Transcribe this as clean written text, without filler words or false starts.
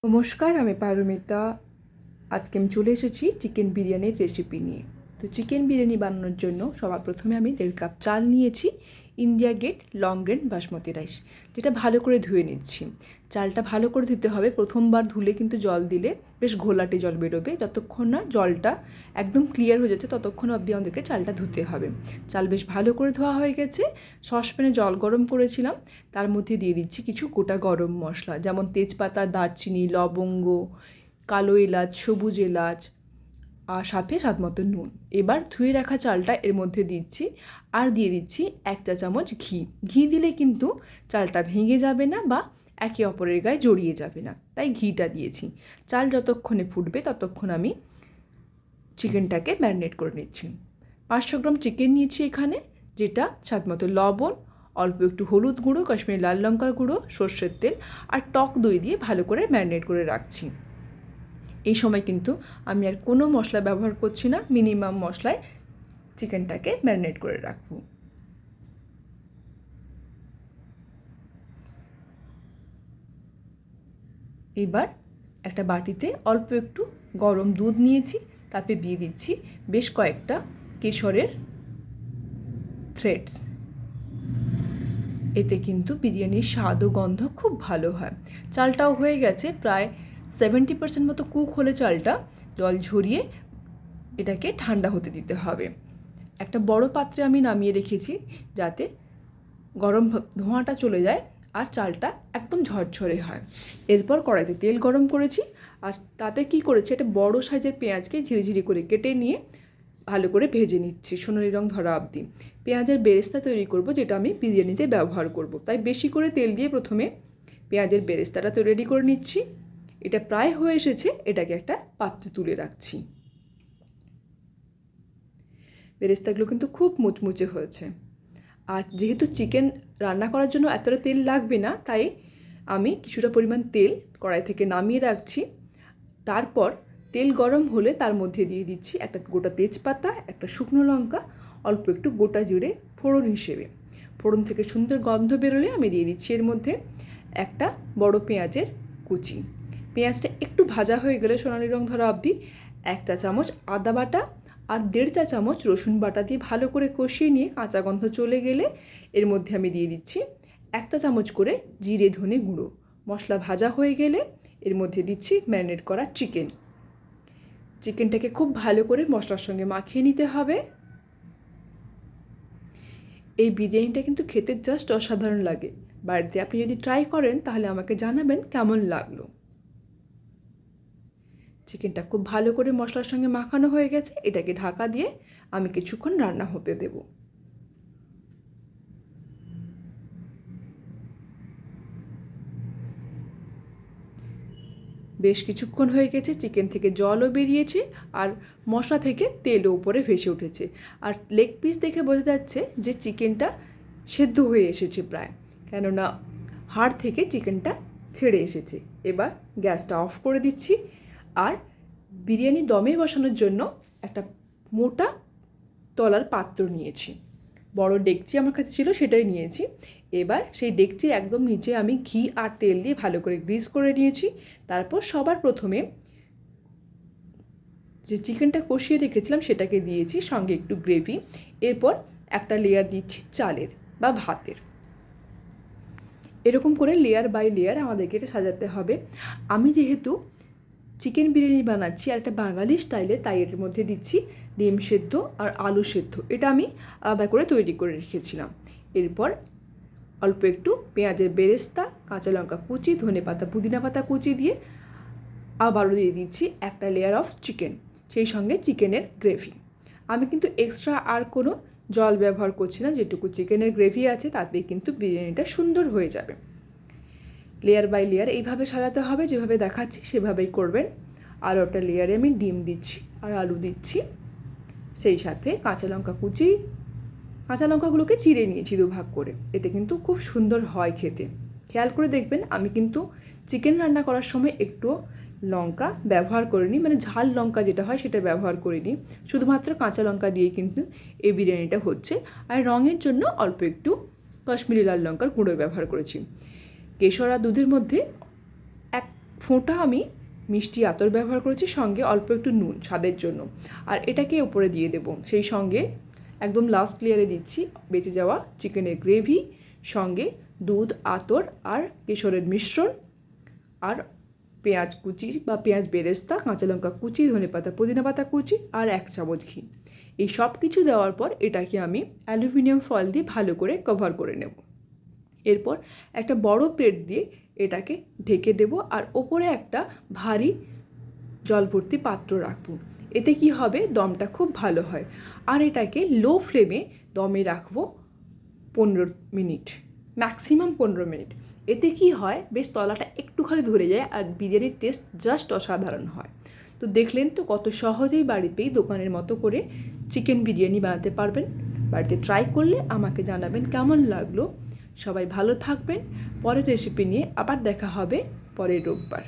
নমস্কার, আমি পারমিতা। আজকে আমি চলে এসেছি চিকেন বিরিয়ানির রেসিপি নিয়ে। তো চিকেন বিরিয়ানি বানানোর জন্য সবার প্রথমে আমি 1.5 কাপ চাল নিয়েছি, India Gate long grain basmati rice, যেটা ভালো করে ধুয়ে নিচ্ছি। চালটা ভালো করে ধুতে হবে। প্রথমবার ধুলে কিন্তু জল দিলে বেশ ঘোলাটে জল বেরোবে। যতক্ষণ না জলটা একদম ক্লিয়ার হয়ে যাচ্ছে ততক্ষণ অবধি আমাদেরকে চালটা ধুতে হবে। চাল বেশ ভালো করে ধোয়া হয়ে গেছে। সসপ্যানে জল গরম করেছিলাম, তার মধ্যে দিয়ে দিচ্ছি কিছু গোটা গরম মশলা, যেমন তেজপাতা, দারচিনি, লবঙ্গ, কালো এলাচ, সবুজ এলাচ, আর সাথে স্বাদ মতো নুন। এবার ধুয়ে রাখা চালটা এর মধ্যে দিচ্ছি, আর দিয়ে দিচ্ছি 1 চা চামচ ঘি। ঘি দিলে কিন্তু চালটা ভেঙে যাবে না বা একে অপরের গায়ে জড়িয়ে যাবে না, তাই ঘিটা দিয়েছি। চাল যতক্ষণে ফুটবে ততক্ষণ আমি চিকেনটাকে ম্যারিনেট করে নিচ্ছি। 500 গ্রাম চিকেন নিয়েছি এখানে, যেটা স্বাদ মতো লবণ, অল্প একটু হলুদ গুঁড়ো, কাশ্মীরি লাল লঙ্কার গুঁড়ো, সর্ষের তেল আর টক দই দিয়ে ভালো করে ম্যারিনেট করে রাখছি। এই সময় কিন্তু আমি আর কোনো মশলা ব্যবহার করছি না, মিনিমাম মশলায় চিকেনটাকে ম্যারিনেট করে রাখবো। এবার একটা বাটিতে অল্প একটু গরম দুধ নিয়েছি, তাতে দিয়ে দিচ্ছি বেশ কয়েকটা কেশরের থ্রেডস। এতে কিন্তু বিরিয়ানির স্বাদ ও গন্ধ খুব ভালো হয়। চালটাও হয়ে গেছে, প্রায় 70% মতো কুক হলে চালটা জল ঝরিয়ে এটাকে ঠান্ডা হতে দিতে হবে। একটা বড় পাত্রে আমি নামিয়ে রেখেছি, যাতে গরম ধোঁয়াটা চলে যায় আর চালটা একদম ঝরঝরে হয়। এরপর কড়াইতে তেল গরম করেছি, আর তাতে কি করেছি, একটা বড় সাইজের পেঁয়াজকে ঝিরিঝিরি করে কেটে নিয়ে ভালো করে ভেজে নিচ্ছি সোনালি রং ধরা অবধি। পেঁয়াজের বেরেস্তা তৈরি করব, যেটা আমি বিরিয়ানিতে ব্যবহার করব, তাই বেশি করে তেল দিয়ে প্রথমে পেঁয়াজের বেরেস্তাটা তো রেডি করে নিচ্ছি। এটা প্রায় হয়ে এসেছে, এটাকে একটা পাত্রে তুলে রাখছি। বেরেস্তাগুলো কিন্তু খুব মুচমুচে হয়েছে। আর যেহেতু চিকেন রান্না করার জন্য এতটা তেল লাগবে না, তাই আমি কিছুটা পরিমাণ তেল কড়াই থেকে নামিয়ে রাখছি। তারপর তেল গরম হলে তার মধ্যে দিয়ে দিচ্ছি একটা গোটা তেজপাতা, একটা শুকনো লঙ্কা, অল্প একটু গোটা জিরে ফোড়ন হিসেবে। ফোড়ন থেকে সুন্দর গন্ধ বেরোলে আমি দিয়ে দিচ্ছি এর মধ্যে একটা বড় পেঁয়াজের কুচি। পেঁয়াজটা একটু ভাজা হয়ে গেলে সোনালি রং ধরা অবধি 1 চা চামচ আদা বাটা আর 1.5 চা চামচ রসুন বাটা দিয়ে ভালো করে কষিয়ে নিয়ে কাঁচা গন্ধ চলে গেলে এর মধ্যে আমি দিয়ে দিচ্ছি 1 চা চামচ করে জিরে ধনে গুঁড়ো। মশলা ভাজা হয়ে গেলে এর মধ্যে দিচ্ছি ম্যারিনেট করা চিকেনটাকে খুব ভালো করে মশলার সঙ্গে মাখিয়ে নিতে হবে। এই বিরিয়ানিটা কিন্তু খেতে জাস্ট অসাধারণ লাগে। বাড়িতে আপনি যদি ট্রাই করেন তাহলে আমাকে জানাবেন কেমন লাগলো। চিকেনটা খুব ভালো করে মশলার সঙ্গে মাখানো হয়ে গেছে, এটাকে ঢাকা দিয়ে আমি কিছুক্ষণ রান্না হতে দেব। বেশ কিছুক্ষণ হয়ে গেছে, চিকেন থেকে জলও বেরিয়েছে আর মশলা থেকে তেলও উপরে ভেসে উঠেছে। আর লেগ পিস দেখে বোঝা যাচ্ছে যে চিকেনটা সেদ্ধ হয়ে এসেছে প্রায়, কেননা হাড় থেকে চিকেনটা ছেড়ে এসেছে। এবার গ্যাসটা অফ করে দিচ্ছি, আর বিরিয়ানি দমে বসানোর জন্য একটা মোটা তলার পাত্র নিয়েছি। বড় ডেকচি আমার কাছে ছিল, সেটাই নিয়েছি। এবার সেই ডেকচির একদম নিচে আমি ঘি আর তেল দিয়ে ভালো করে গ্রিস করে নিয়েছি। তারপর সবার প্রথমে যে চিকেনটা কষিয়ে রেখেছিলাম সেটাকে দিয়েছি, সঙ্গে একটু গ্রেভি। এরপর একটা লেয়ার দিচ্ছি চালের বা ভাতের। এরকম করে লেয়ার বাই লেয়ার আমাদেরকে এটা সাজাতে হবে। আমি যেহেতু চিকেন বিরিয়ানি বানাচ্ছি আর একটা বাঙালি স্টাইলে, তাই এর মধ্যে দিচ্ছি ডিম সেদ্ধ আর আলু সেদ্ধ। এটা আমি আলাদা করে তৈরি করে রেখেছিলাম। এরপর অল্প একটু পেঁয়াজের বেরেস্তা, কাঁচা লঙ্কা কুচি, ধনে পাতা, পুদিনা পাতা কুচি দিয়ে আবারও দিয়ে দিচ্ছি একটা লেয়ার অফ চিকেন, সেই সঙ্গে চিকেনের গ্রেভি। আমি কিন্তু এক্সট্রা আর কোনো জল ব্যবহার করছি না, যেটুকু চিকেনের গ্রেভি আছে তাতেই কিন্তু বিরিয়ানিটা সুন্দর হয়ে যাবে। লেয়ার বাই লেয়ার এইভাবে সাজাতে হবে, যেভাবে দেখাচ্ছি সেভাবেই করবেন। আর ওটা লেয়ারে আমি ডিম দিচ্ছি আর আলু দিচ্ছি, সেই সাথে কাঁচা লঙ্কা কুচি। কাঁচা লঙ্কাগুলোকে চিড়ে নিয়েছি দুভাগ করে, এতে কিন্তু খুব সুন্দর হয় খেতে। খেয়াল করে দেখবেন, আমি কিন্তু চিকেন রান্না করার সময় একটু লঙ্কা ব্যবহার করিনি, মানে ঝাল লঙ্কা যেটা হয় সেটা ব্যবহার করিনি। শুধুমাত্র কাঁচা লঙ্কা দিয়ে কিন্তু এই বিরিয়ানিটা হচ্ছে। আর রঙের জন্য অল্প একটু কাশ্মীরি লাল লঙ্কার গুঁড়ো ব্যবহার করেছি। কেশর আর দুধের মধ্যে 1 ফোঁটা আমি মিষ্টি আতর ব্যবহার করেছি, সঙ্গে অল্প একটু নুন স্বাদের জন্য। আর এটাকে উপরে দিয়ে দেব। সেই সঙ্গে একদম লাস্ট লেয়ারে দিচ্ছি বেঁচে যাওয়া চিকেনের গ্রেভি, সঙ্গে দুধ, আতর আর কেশরের মিশ্রণ, আর পেঁয়াজ কুচি বা পেঁয়াজ বেরেস্তা, কাঁচা লঙ্কা কুচি, ধনেপাতা পুদিনা পাতা কুচি আর 1 চামচ ঘি। এই সব কিছু দেওয়ার পর এটাকে আমি অ্যালুমিনিয়াম ফয়েল দিয়ে ভালো করে কভার করে নেব। এরপর একটা বড় প্লেট দিয়ে এটাকে ঢেকে দেব, আর ওপরে একটা ভারী জল ভর্তি পাত্র রাখবো। এতে কি হবে, দমটা খুব ভালো হয়। আর এটাকে লো ফ্লেমে দমে রাখবো 15 মিনিট, ম্যাক্সিমাম 15 মিনিট। এতে কি হয়, বেশ তলাটা একটুখানি ধরে যায় আর বিরিয়ানির টেস্ট জাস্ট অসাধারণ হয়। তো দেখলেন তো কত সহজেই বাড়িতেই দোকানের মতো করে চিকেন বিরিয়ানি বানাতে পারবেন। বাড়িতে ট্রাই করলে আমাকে জানাবেন কেমন লাগলো। সবাই ভালো থাকবেন। পরের রেসিপি নিয়ে আবার দেখা হবে পরের রোববার।